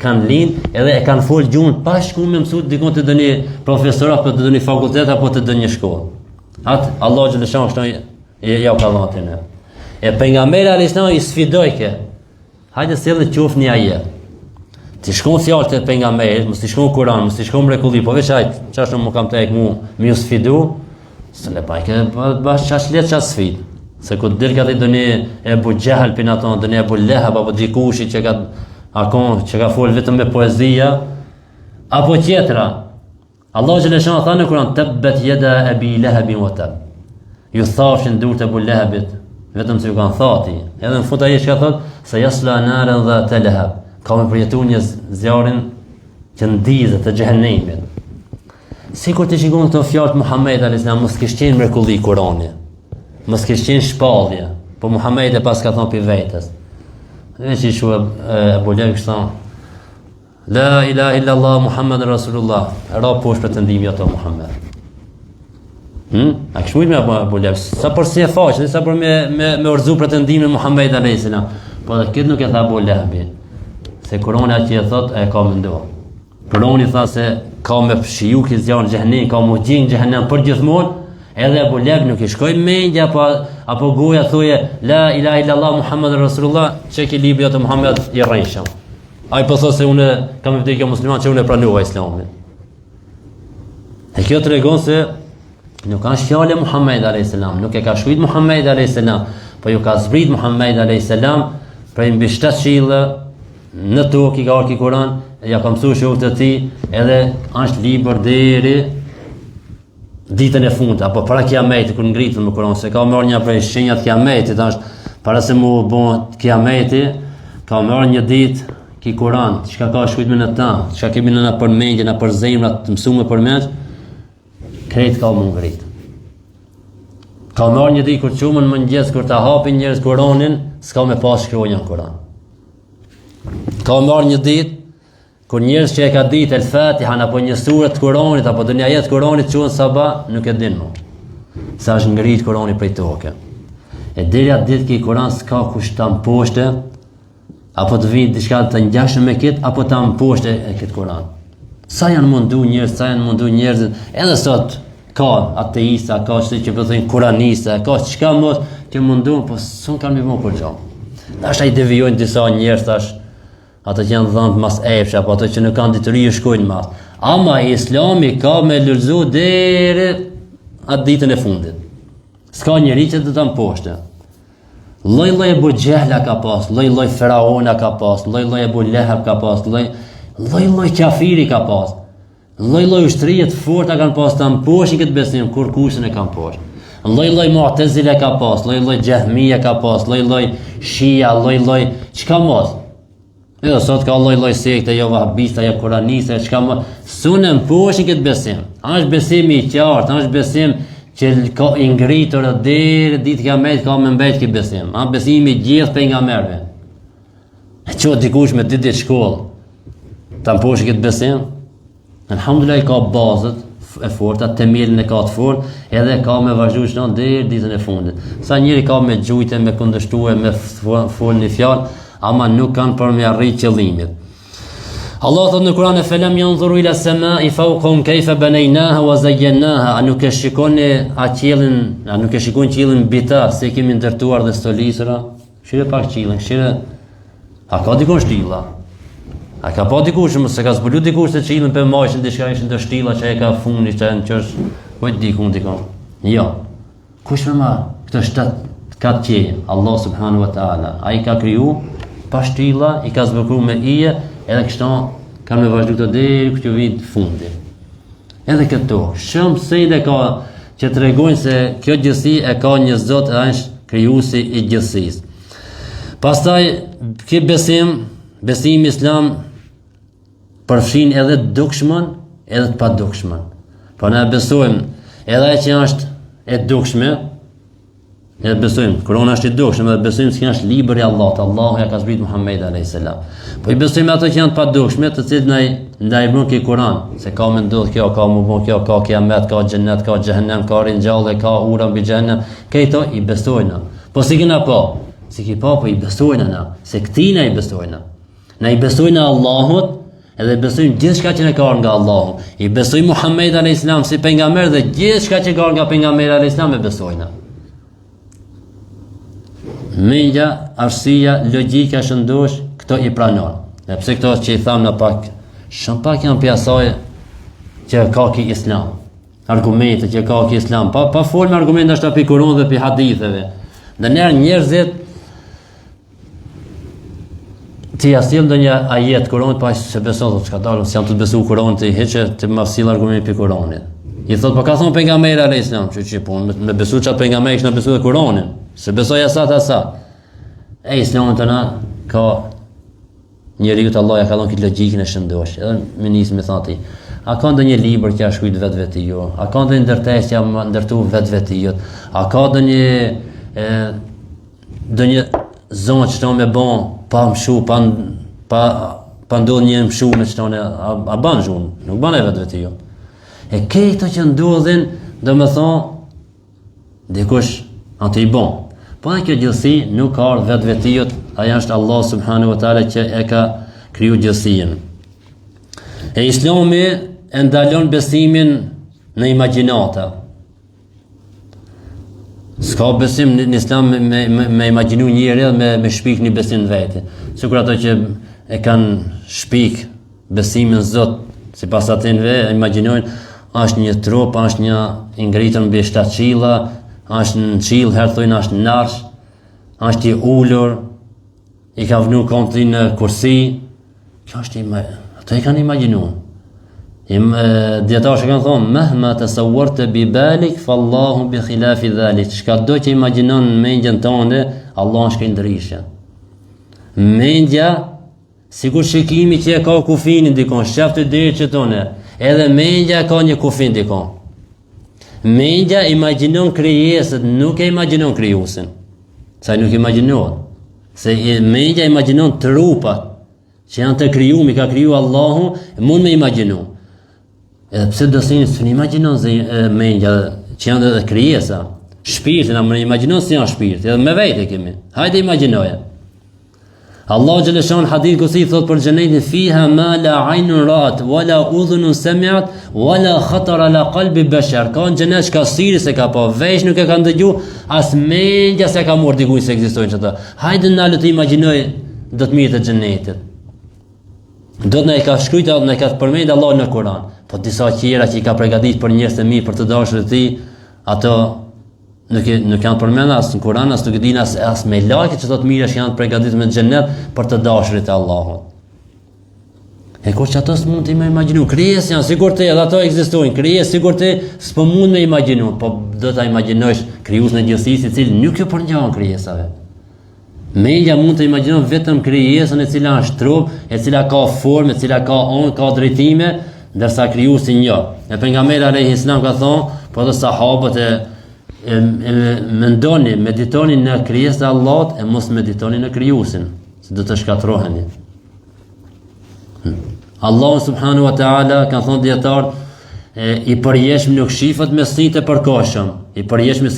kanë lind edhe e kanë fol gjuhën pa shkuar me mësues dikon të dëni profesor apo të dëni fakultet apo të dëni shkollë. Atë Allahu xhaleshanu ashtu ja ka dhënë atë. E pejgamberi alayhis salam i sfidoi kë. Hajde sjellë qoftë një ajet. Ti shkon fjalët e pejgamberit, mos ti shkon Kur'an, mos ti shkon mrekulli, po veç ai, çfarë më kam tek mu, më u sfidu, se le pa që bash çash let ças sfid. Se ku del ka doni Ebu Jahal pin ato, doni Ebu Lahab apo dikushi që ka fol vetëm me poezia, apo tjetra. Allahu xhaleshanu tha në Kur'an tabbat yada abi lahab wa tab. Ju thashin durt e Ebu Lahabit, vetëm se ju kanë thati. Edhe në fund ai çka thot, se yasla naran dha lahab. Ka me përjetu një zjarin që ndizë të xhehenemit. Sikur të shikon këto fjalë Muhammed alayhis salam, mos kish qenë mrekulli Kurani. Mos kish qenë shpallje, po Muhammed e pas ka thonë për vetes. Dhe që shu Ebu Lahab kështu thonë, la ilaha illa Allah Muhammed Rasulullah. Ra poshtë pretendimi ato Muhammed. A kështu me Ebu Lahab, sa për si e faqe, sa për me orzu pretendimin Muhammed alayhis salam. Po dhe këtë nuk e tha Ebu Lahabi. Se Kurani aty e thot, e ka menduar. Kurani tha se ka me shiju që zjarë në xhehenem, ka mu gjin xhehenem për gjithmonë, edhe Ebu Lahab nuk i shkoi mendja apo goja thoje la ilaha illallah Muhammadur Rasulullah, që ki libri atë Muhammed i rreshëm. Ai po thot se unë kam vdekje musliman që unë e pranova Islamin. E kjo tregon se nuk është fjalë e Muhammed alayhis salam, nuk e ka shkruajtur Muhammed alayhis salam, po ju ka zbrit Muhammed alayhis salam prej mbi 7 qiellë në tokë i ka ardhur Kur'an, ja ka mësuar shokët e tij, edhe është libër deri ditën e fundit apo para kiametit kur ngritën me Kur'an, se ka marrë një prej shenjat kiametit, është para se mu bën kiameti, ka marrë një ditë ki Kur'an, çka ka shkruajtur në ta, çka kemi në përmendje, në për zemra të mësuar përmend, krejt ka mu ngrit. Ka marrë një ditë kur çumën mëngjes kur ta hapin njerëz Kur'anin, s'ka me pas shkronjën Kur'an. Ka marrë një ditë kur njerëz që e ka ditë El-Fatihan apo një sure të Kur'anit apo një ajet Kur'anit çuan sabah, nuk e din më. Sa është ngrit Kur'ani prej toke. E deri atë ditë që Kur'an s'ka kush ta mposhte, apo të vinë diçka të ngjashme me këtë, apo ta mposhte e këtë Kur'an. Sa janë mundu njerëzit, edhe sot ka ateista, ka që përthejnë kuranista, ka çka mos që mundu, po s'un kanë më kur gjë. Tash ai devijojnë disa njerëz tash, ata që janë dhënë mas epsh apo ato që nuk kanë dituri shkojnë mas. Ama Islami ka me lulzu deri atë ditën e fundit. S'ka njeri që të ta mposhte. Lloj-lloj Abu Jehla ka pas, lloj-lloj Faraona ka pas, lloj-lloj Abu Lahab ka pas, lloj-lloj kafiri ka pas. Lloj-lloj ushtrije të forta kanë pas ta mposhin këtë besim kur kushin e kanë poshtë. Lloj-lloj Mu'tazila ka pas, lloj-lloj Jahmia ka pas, lloj-lloj Shia, lloj-lloj çka mos. Jo sot ka lloj-lloj sekte, jo Wahabista, jo Kuraniste, çka mos. Sunë mposhin këtë besim. Është besimi i qartë, është besim që ka i ngritur deri ditë Kiamet ka me mbet këtë besim. Besimi i gjithë pejgamberëve. E çu dikush me ditë shkollë. Ta mposhin këtë besim. Alhamdulillah ka bazët e forta, themelin e ka të fortë, edhe ka me vazhdu çdo deri ditën e fundit. Sa njëri ka me gjujtë, me kundërshtue, me fol një fjalë, ama nuk kanë për me arrit qëllimit. Allah thot në Kur'an falam yanzuru ila samai fawqahum kayfa banaynaha wa zayyanaha, a nuk e shikoni qiellin, a nuk e shikoni qiellin mbi ta se kemi ndërtuar dhe stolisura? Shire pak qiellin, shire. A ka dikon shtilla? A ka pa dikush, se ka zbulu dikush se qilën për majshin, diçka ishin të shtilla që e ka funi, që e në qësh, kujt dikun. Jo. Kush për ma këtë shtatë katë qeje? Allah subhanu wa ta'ala. A i ka kriju, pa shtilla, i ka zbëkru me ije, edhe kështu kanë me vazhdu të deri këtë vit fundi. Edhe këto, shumë sejde ka që të regojnë se kjo gjësi e ka një zot e është krijuesi i gjësisë. Pastaj, kjo besim islam përfshin edhe dukshmën edhe të padukshmën. Po ne besojmë edhe ai që është e dukshme, edhe besojmë Kur'ani është i dukshëm, edhe besojmë se është libri i Allahut, Allahu ja ka zbritur Muhamedit alayhis salam. Po i besojmë ato që janë të padukshme, të cilët ndaj bën ke Kur'an, se ka më ndodh kjo, ka më bën kjo, ka kiamet, ka xhennet, ka xhehenem, ka ringjallje, ka ura mbi xhehenem, këto i besojnë. Po si kena po? Si ki po i besojnë na, se këtina i besojnë. Na i besojnë Allahut, edhe besojmë gjithçka që ne ka nga Allahu. I besojmë Muhamedit alayhis salam si pejgamber dhe gjithçka që ka nga pejgamberi alayhis salam e besojmë. Mendja, arsia, logjika, shëndosh, këto i pranon. Dhe pse këto që i tham në pak, shumë pak janë pjasaj që ka ki Islam. Argumente që ka ki Islam. Pa fol me argumente ashtu pi Kur'an dhe pi haditheve. Dhe njerëzit ti asil do një ajet Kur'anit pa se beson se çka dalën, se janë të besu Kur'anit i heqë të më sill argument pi Kur'anit. I thot po ka thon pejgamberi alayhis salam, që po me besu çat pejgamberi që na besu Kur'anin, se besoj asa. E Islami tona ka njeriu të Allah ja ka dhënë këtë logjikën e shëndosh. Edhe më nis me thati, a ka ndonjë libër që ja shkruajt vetveti jo? A ka ndonjë ndërtesë që ja ndërtu vetveti jo? A ka ndonjë zonë që tonë me bon, pa mshu, pa ndodh një mshu me që tonë, a ban zhunë, nuk ban e vetë jo. E këto që ndodhin, do me thonë, dikush atë i bon. Po dhe kjo gjësi nuk ka ardhë vetë jo, aja është Allah subhanahu wa ta'ala që e ka kriju gjësien. E Islami e ndalon besimin në imagjinata. S'ka besim në Islam me imagjinu njëri dhe me shpik një besim në vete. Sikur ato që e kanë shpik besimin Zot, si pas atinve, imagjinojnë, është një trup, është një ingritën mbi 7 qilla, është në qillë, herë thojnë është në narsh, është i ullur, i ka vënu kontri në kursi. Kjo është ato i kanë imagjinu. Djetarë që kanë thonë, mehma të sawarte bi balik, fallahu bi khilafi dhalik. Shka do që imaginon në mendjen tënde, Allah është kënë ndryshe. Mendja, sikur shikimi që e ka kufinin dikon, shaftë dhe që tëne, edhe mendja ka një kufin dikon. Mendja imagjinon krijesat, nuk e imagjinon krijuesin. Sa nuk imagjinohet. Se mendja imagjinon trupat që janë të krijuar, ka krijuar Allahu, mund me imagjinu. Edhe pse do të s'u imagjinon mendja që janë të krijesa. Shpirti na më imagjinon si janë shpirti, edhe me vete kemi. Hajde imagjinoje. Allah xhaleshan hadith kusi thot për xhenetin fiha ma la aynun ra'at wala udhunun sami'at wala khatara ala qalbi bashar. Ka në xhenet ka siri se ka pa, vesh nuk e kanë dëgju, as mendja se ka marrë dikuj se ekzistojnë ato. Hajde na le të imagjinoj do të mirë të xhenetit. Do të na e ka shkruajtur, na e ka përmendur Allah në Kur'an. Po disa tjera që i ka përgatitur për njerëz të mirë, për të dashurit e tij, ato nuk janë përmendur as në Kur'an, as nuk e dinë as me lajket që të mirë që janë përgatitur me xhenet për të dashurit e Allahut. E kur që ato s'mund të imagjinu, krijes janë sigur të edhe ato ekzistojnë, krijes sigur të s'po mund me imagjinu, po do ta imagjinosh krijuesin e gjithësisë i cili nuk ju përngjan krijesave. Mendja mund të imagjinon vetëm krijesën e cila është trup, e cila ka formë, e cila ka onë, ka drejtime, ndërsa krijuesi jo. E pejgamberi alayhis salam ka thonë, po të sahabët mendoni, meditoni në krijesën e Allahut e mos meditoni në krijuesin, se do të shkatërroheni. Allahu subhanahu wa taala ka thonë dietar, i përjeshëm nuk shihet me sinjtë e përkohshëm, i përjeshëm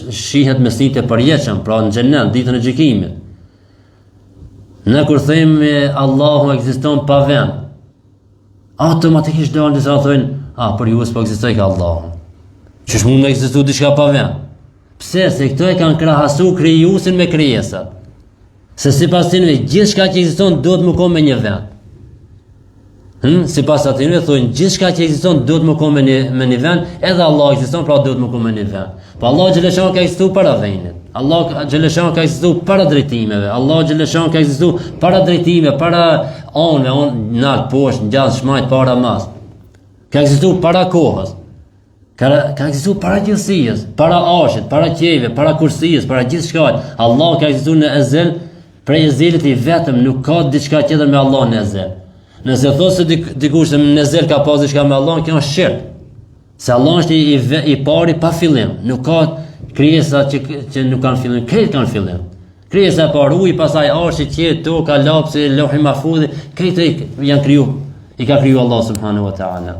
shihet me sinjtë e përjetshëm, pra në xhenet ditën e gjykimit. Ne kur themi Allahu ekziston pa vend, automatikisht do të thonë, për ju s'po ekzistoj ka Allahu. Çish mund të ekzistojë diçka pa vend? Pse? Se këto e kanë krahasuar krijuesin me krijesat. Se sipas tyre gjithçka që ekziston duhet të më me një vend. Sipas atyre thonë gjithçka që ekziston duhet të më me një vend, edhe Allah ekziston, pra duhet të më me një vend. Po Allah xhaleshan ka ekzistuar para vendit. Allah xhaleshan ka ekzistuar para drejtimeve. Allah xhaleshan ka ekzistuar para drejtimeve, para onëve, nalt, poshtë, ngjashtë, shmajt, para mas. Ka ekzistuar para kohës. Ka ekzistuar para gjithësisë, para arshit, para qejve, para kursisë, para gjithçka. Allah ka ekzistuar në ezel, prej ezelit i vetëm, nuk ka diçka tjetër me Allah në ezel. Nëse thosë se dikush se në ezel ka pas diçka me Allah, kjo është shirk. Se Allah është i pari pa fillim, nuk ka krijesa që nuk kanë fillim, këto kanë fillim. Krijesa e parë uji, pastaj arshi, qiell, toka, lapsi, Lauhi Mahfudhi, këto janë krijuar. I ka krijuar Allah subhanahu wa taala.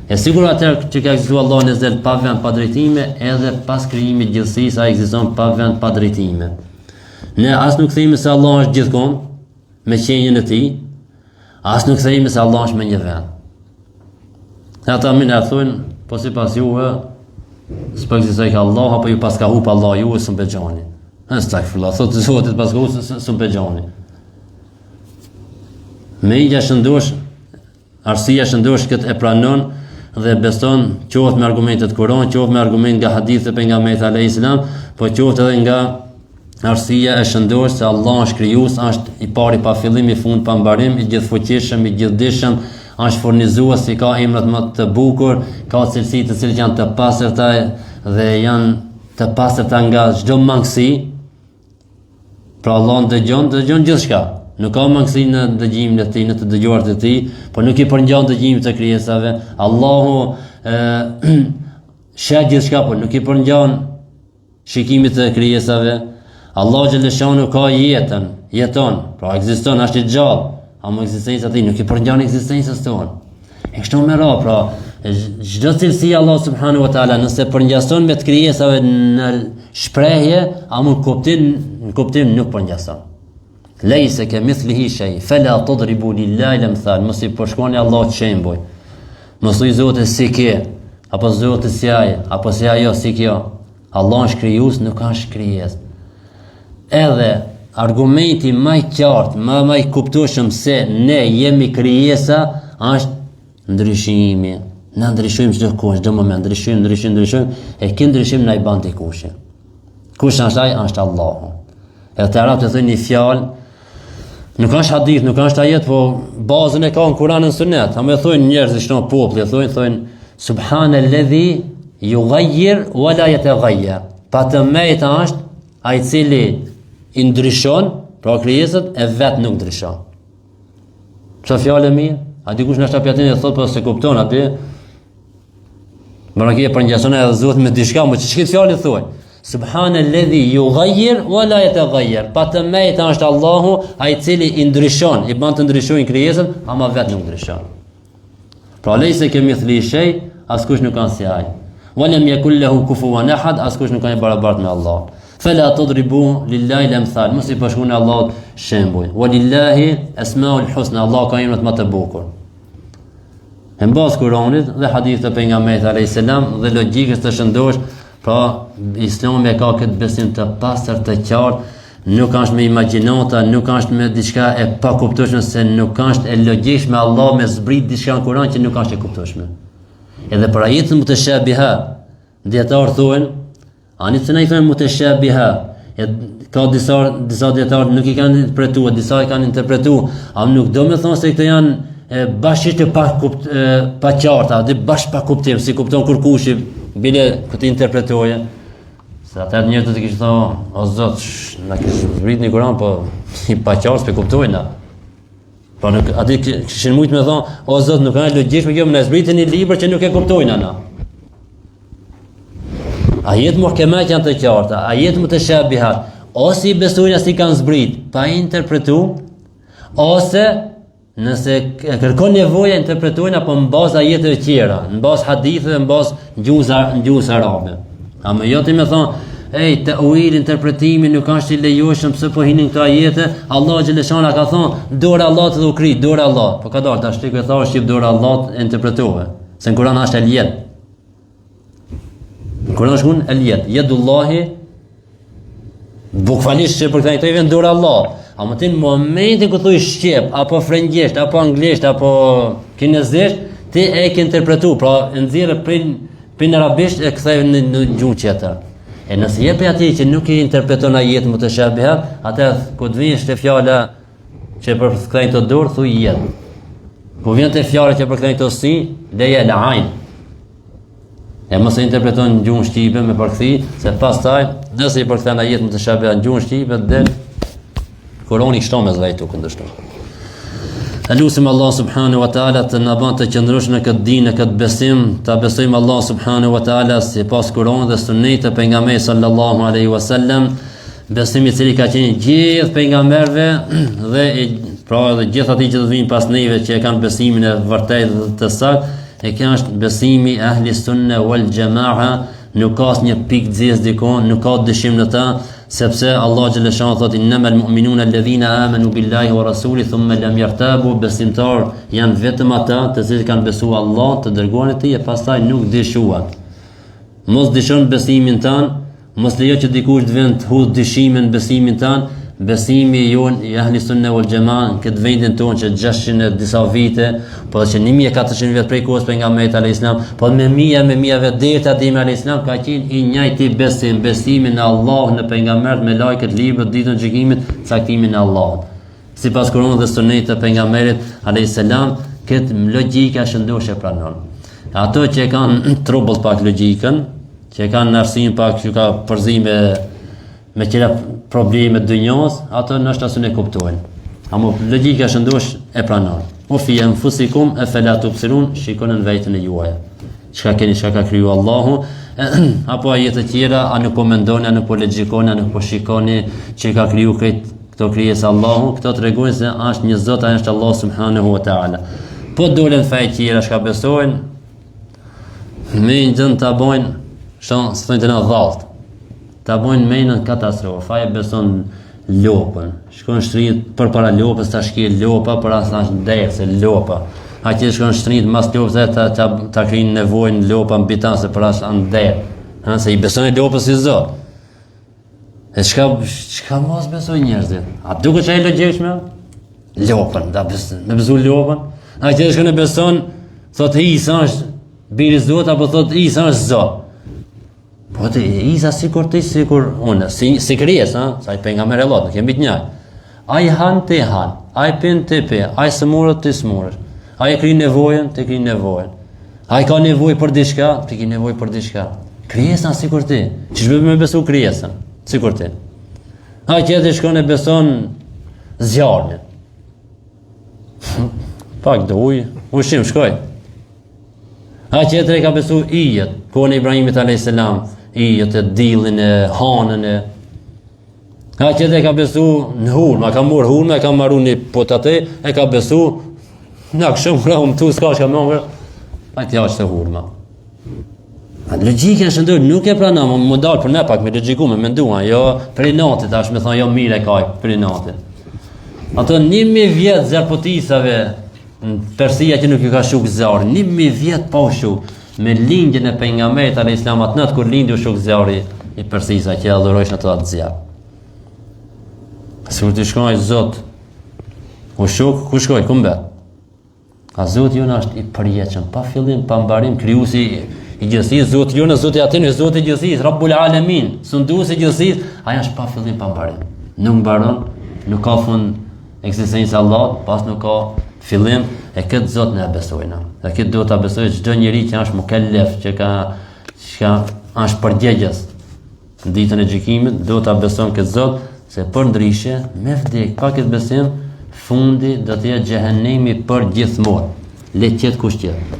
E sigur atëherë që ka ekzistuar Allah në ezel pa vend, pa drejtime, edhe pas krijimit gjithësisë ai ekziston pa vend, pa drejtime. Ne as nuk themi se Allah është gjithkohë me qenien e tij, as nuk themi se Allah është me një vend. Ata minë e thonë, po si pas juve, s'po ekzistoj ka Allah, apo ju pas ka hup Allah juve, së mbe gjani. Stakfirullah, thotë zotit pas ka hup, së mbe gjani. Mendja shëndosh, arsia shëndosh këtë e pranon dhe beson, qoftë me argumentet Kur'an, qoftë me argument nga hadithe pejgamberit alayhis salam, po qoftë edhe nga arsia e shëndosh se Allah është krijues, është i pari pa fillim, i fund pa mbarim, i gjithfuqishëm, i gjithdijshëm, është furnizues, i ka emrat më të bukur, ka cilësi të cilat janë të pastërta dhe janë të pastërta nga çdo mangësi. Pra Allah dëgjon gjithçka. Nuk ka mangësi në dëgjimin e tij, në të dëgjuarit e tij, por nuk i përngjan dëgjimin të krijesave. Allahu sheh gjithçka, por nuk i përngjan shikimit të krijesave. Allah xhaleshanu ka jeton, pra ekziston, është i gjallë. Ama ekzistenca e tij nuk i përngjan ekzistencës tonë. E kështu me radhë, pra çdo cilësi Allah subhanahu wa taala nëse përngjason me të krijesave në shprehje, ama në kuptim nuk përngjason. Lejse kemithlihi shay, fala tadribu lillahi al-amthal. Mos i përshkruani Allahut shembuj. Mos i Zoti si ke, apo Zoti si ai, apo si ajo si kjo. Allah është krijues, nuk është krijesë. Edhe argumenti më i qartë, më i kuptueshëm se ne jemi krijesa është ndryshimi. Ne ndryshojmë çdo kohë, çdo moment, ndryshojmë, e ky ndryshim na i bën dikush. Kush është ai? Është Allahu. Edhe të arabët e thonë një fjalë, nuk është hadith, nuk është ajet, po bazën e ka në Kur'an e Sunet. Ama e thonë njerëz që populli, thonë subhanalladhi yughayyir wa la yataghayyar. Patëmejta është ai i cili i ndryshon, pra krijesat e vet nuk ndryshon. Çfarë fjalë mirë? A dikush në shtapjatin e thot po se kupton aty? Marakia për njësën e dhëzot me diçka, më që këtë fjallë thuaj. Subhanalladhi yughayyir wa la yataghayyar. Pa të mejta është Allahu, ai cili i ndryshon, i bën të ndryshojnë krijesën, ama vetë nuk ndryshon. Pra lejse kemi thli shay, askush nuk ka si ai. Wa lam yakul lahu kufuwan ahad, askush nuk ka i barabartë me Allah. Fala tadribu lillahi al-amthal. Mos i bashkoni Allahut shembuj. Wa lillahi asmaul husna. Allah ka emrat më të bukur. Në bazë Kuranit dhe hadith të pejgamberit alayhis salam dhe logjikës të shëndosh, pra Islami ka këtë besim të pastër të qartë, nuk është me imagjinata, nuk është me diçka e pakuptueshme, se nuk është e logjikshme Allah me zbrit diçka në Kuran që nuk është e kuptueshme. Edhe për ajetën mutashabiha, dietar thonë, ani të na i thonë mutashabiha, ka disa dietar nuk i kanë interpretuar, disa i kanë interpretuar, a nuk do me thonë se këto janë bashkë të pa qarta, dhe bashkë pa kuptim, si kupton kur kushi bile këtë interpretoje. Se atëherë njerëzit të kishin thënë, o Zot, na ke zbrit në Kur'an, po i pa qartë s'e kuptojnë. Po nuk aty kishin mujt me thonë, o Zot, nuk ka logjikë kjo, më na zbritën një libër që nuk e kuptojnë ana. Ajet muhkemat janë të qarta, ajet mutashabihat, ose i besojnë as i kanë zbrit, pa interpretu, ose nëse kërkon nevoja interpretojnë apo në bazë ajeteve tjera, në bazë haditheve, në bazë gjuhës arabe. Ama jo ti më thon, ta'wil interpretimi nuk është i lejueshëm pse po hinin këto ajete, Allahu xhaleshana ka thon, dora Allahut dhe u kri, dora Allah. Po ka dalë tash ti që thash shif dora Allahut e interpretove. Se në Kur'an është el-yad. Në Kur'an është el-yad, yadullahi bukfalisht që për këtë i vjen dora Allah. Ama ti në momentin ku thuj shqip, apo frëngjisht, apo anglisht, apo kinezisht, ti e ke interpretu, pra nxjerrë prin arabisht e kthej në gjuhë tjetër. E nëse jep atij që nuk i interpreton ajet mutashabihat, atëherë ku të vinë te fjala që përkthejnë të dorë, thuj jet. Ku vjen te fjala që përkthejnë të si, leja la ain. E mos e interpreton në gjuhën shqipe me përkthi, se pastaj nëse i përkthen ajet mutashabihat në gjuhën shqipe, del Kurani kështu me zvajtu këndështu. Lusim Allah subhanahu wa ta'ala të na bën të qëndrosh në këtë dinë, në këtë besim, ta besojmë Allah subhanahu wa ta'ala sipas Kuranit dhe Sunnit të pejgamberit sallallahu alaihi wasallam, besimi i cili ka qenë gjithë pejgamberëve dhe pra edhe gjithë ata që do vinë pas neve që e kanë besimin e vërtetë dhe të saktë, e kjo është besimi ahli sunne wal jamaa, nuk ka asnjë pikë xhes dikon, nuk ka dyshim në ta, sepse Allah xhaleshan thotë innamal mu'minuna alladhina amanu billahi wa rasuli thumma lam yartabu, besimtar janë vetëm ata të cilët kanë besuar Allah, të dërguarin e tij e pastaj nuk dyshuan. Mos dyshon besimin tan, mos lejo që dikush të vend të hudh dyshimin besimin tan. Besimi jon i ahli sunne wal jamaa këtë vendin tonë që 600 disa vite, po që 1400 vjet prej kohës pejgamberit alayhis salam, po me mia vjet deri te Ademi alayhis salam ka qenë i njëjti besim, besimi në Allah, në pejgambert, me lajket, librat, ditën e gjykimit, caktimin e Allahut. Sipas Kuranit dhe Sunnit të pejgamberit alayhis salam, këtë logjika shëndosh e pranon. Ato që kanë trubull pak logjikën, që kanë arsim pak që ka përzime me qëra probleme dënjos, ato nështë asun e kuptojnë. Amo logjika shëndosh e pranon. O fi anfusikum afala tubsirun, shikoni në vetën e juaj. Çka keni, çka ka kriju Allahu, apo ajete tjera, a nuk po mendoni, a nuk po logjikoni, a nuk po shikoni që ka kriju këto krijesë Allahu, këto tregojnë se është një Zot, ai është Allah subhanahu wa taala. Po dolen faj tjera çka besojnë, me ndën ta bojnë, shon s'thojnë të na dhallët. Ta bojnë menën katastrofë, ai beson lopën. Shkon shtrit përpara lopës, ta shkel lopa, për as tash ndërse lopa. Aqë shkon shtrit mas lopës ta krijnë nevojën lopa mbi ta se për as ndër. Ha se i beson lopës si Zot. E çka mos besojnë njerëzit? A duket çaj logjikshme? Lopën, da me besu lopën. Aqë shkon e beson, thotë Isa është biri i Zotit apo thotë Isa është Zot. Po të Isa sikur unë, si krijes, sa i pejgamber e Allahut, kemi të njëjtë. Ai han ti han, ai pin ti pi, ai smurët ti smurësh. Ai kri nevojën, ti kri nevojën. Ai ka nevojë për diçka, ti ke nevojë për diçka. Krijesa sikur ti. Ç'është me besu krijesën, sikur ti. Ai që shkon e beson zjarrin. Pak do ujë, ushim shkoj. Ha tjetër e ka besu ijet, kohën e Ibrahimit a.s. Ijet e dillin e hanën e. Ha tjetër e ka besu në hurma, ka mor hurma, e ka marru një potate, e ka besu në këshëm kërëm tu s'ka që ka mëngër, a t'ja është të hurma. Logjikën shëndër nuk e pranon, më dalë për ne pak me logjiku, me menduan, jo për i natit, tash me thonë jo mire kaj për i natit. Ato 1000 vjetë zërpotisave në Persia që nuk ju ka shuk zari, 1000 vjetë pa u shuk, me lindjen e pejgamberit alayhis salam atë natë kur lindi u shuk zari i Persisa që adhurojsh në të atë zjarë. Sigur të shkoj Zot, u shuk, ku shkoj, ku mbet? A Zoti jonë është i përjetshëm, pa fillim, pa mbarim, krijuesi i gjithësisë, Zoti jonë, Zoti atin, Zoti i gjithësisë, Rabbul Alamin, sunduesi i gjithësisë, ai është pa fillim, pa mbarim. Nuk mbaron, nuk ka fund ekzistencë Allah, pas nuk ka fillim, e këtë Zot ne besojna. Dhe këtë duhet ta besojë çdo njeri që është mukellef, që është përgjegjës në ditën e gjykimit, duhet ta besojmë këtë Zot, se për ndryshe, me vdek, pa këtë besim, fundi do të jetë xhehenemi për gjithmonë. Le të jetë kush tjetër.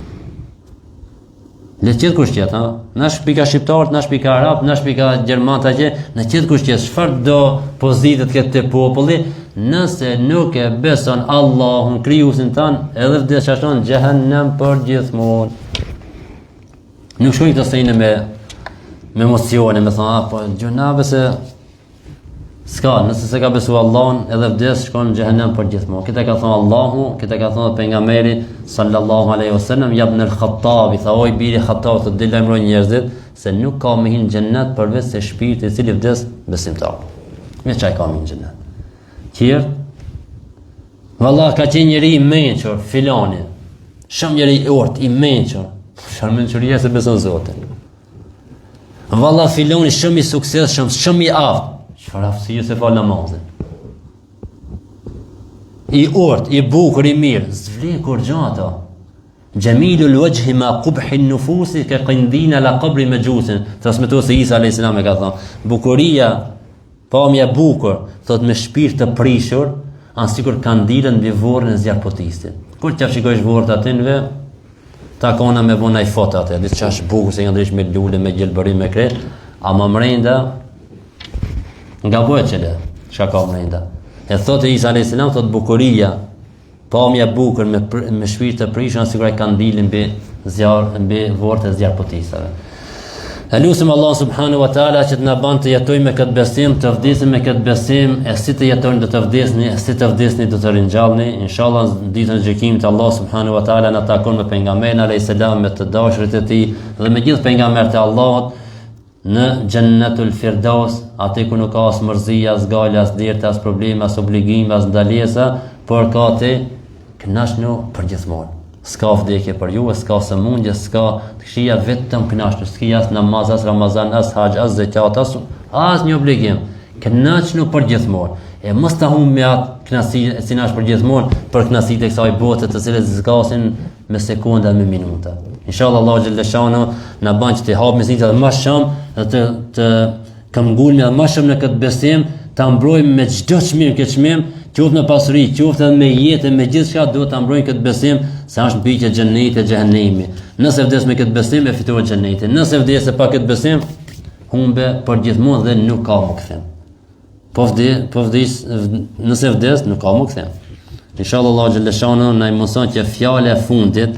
Le të jetë kush tjetër, ha? Na shpika shqiptarët, na shpika arab, na shpika gjermanët atje, na jetë kush tjetër. Çfarë do pozitë të ketë te populli, nëse nuk e beson Allahun, krijuesin tan, edhe vdes shashon xhehenem për gjithmonë. Nuk shkojnë të sejnë me emocione, me thonë, po gjunabe se s'ka, nëse se ka besu Allahun, edhe vdes shkon në xhehenem për gjithmonë. Këtë ka thonë Allahu, këtë ka thonë pejgamberi sallallahu alaihi wasallam, ibn al-Khattab, tha oj biri Khattab, të dhe lajmëroj njerëzit se nuk ka me hinë xhennet përveç se shpirti i cili vdes besimtar. Me çaj ka me hinë xhennet. Tjerë, valla ka qenë njeri i mençur, filani, shumë njeri i urt, i mençur, shërmençuria se beson Zotin. Valla filani shumë i suksesshëm, shumë i aftë. Çfarë aftësie se fal namazin. I urt, i bukur, i mirë, zvlen kur gjata. Jamilul wajhi ma qubhi an-nufusi ka qindina la qabri majusin. Transmetuesi Isa alayhis salam e ka thënë, bukuria, pamja bukur, thot me shpirt të prishur, as sikur kandilën mbi vorrën e zjarrpotistit. Kur t'ja shikosh vorrët atinve, takona me vonaj foto atë, diçka është bukur se janë ndrish me lule, me gjelbërim, me kret, ama mrenda nga bëhet qële, shka ka mrenda. E thotë Isa a.s. thotë bukuria, pamja bukur me shpirt të prishën, sikur e kandilin mbi vorrët e zjarrpotisave. E lusim Allah subhanahu wa taala që të na bën të jetojmë me këtë besim, të vdesim me këtë besim, e si të jetojmë do të vdesni, e si të vdesni do të ringjallni. Inshallah ditën e gjykimit Allah subhanahu wa taala na takon me pejgamberin alayhis salam, me të dashurit e tij dhe me gjithë pejgamberët e Allahut në Jannatul Firdaus, aty ku nuk ka as mërzia, as gale, as dërtë, as probleme, as obligime, as ndalesa, por ka aty kënaqënu për gjithmonë. S'ka vdekje për ju, s'ka sëmundje, s'ka të këshia vetëm kënaqënu, s'ka as namaz, as Ramazan, as hax, as zekat, as një obligim. Kënaqënu për gjithmonë. E mos ta humbi atë kënaqësi si nash për gjithmonë, për kënaqësitë e kësaj bote të cilët zgasin me sekonda, me minuta. Inshallah Allah xhalla shanu na bën që të hapim mesinat më shumë, të këmbgulmi më shumë në këtë besim, ta mbrojmë me çdo çmim këtë çmim, qoftë në pasuri, qoftë edhe me jetë, me gjithçka duhet ta mbrojmë këtë besim, se është mbiqe xheneti e xhehenemi. Nëse vdes me këtë besim e fiton xhenetin. Nëse vdes pa këtë besim, humbe për gjithmonë dhe nuk ka më kthim. Po vdes, nëse vdes nuk ka më kthim. Inshallah Allah xhalla shanu na mëson që fjala e fundit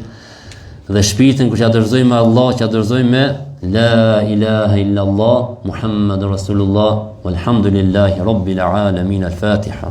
dhe shpirtin kur t'ja dorëzojmë Allah, t'ja dorëzojmë me La ilaha illa Allah, Muhammadur Rasulullah, walhamdulillahi rabbil alamin, al-Fatiha.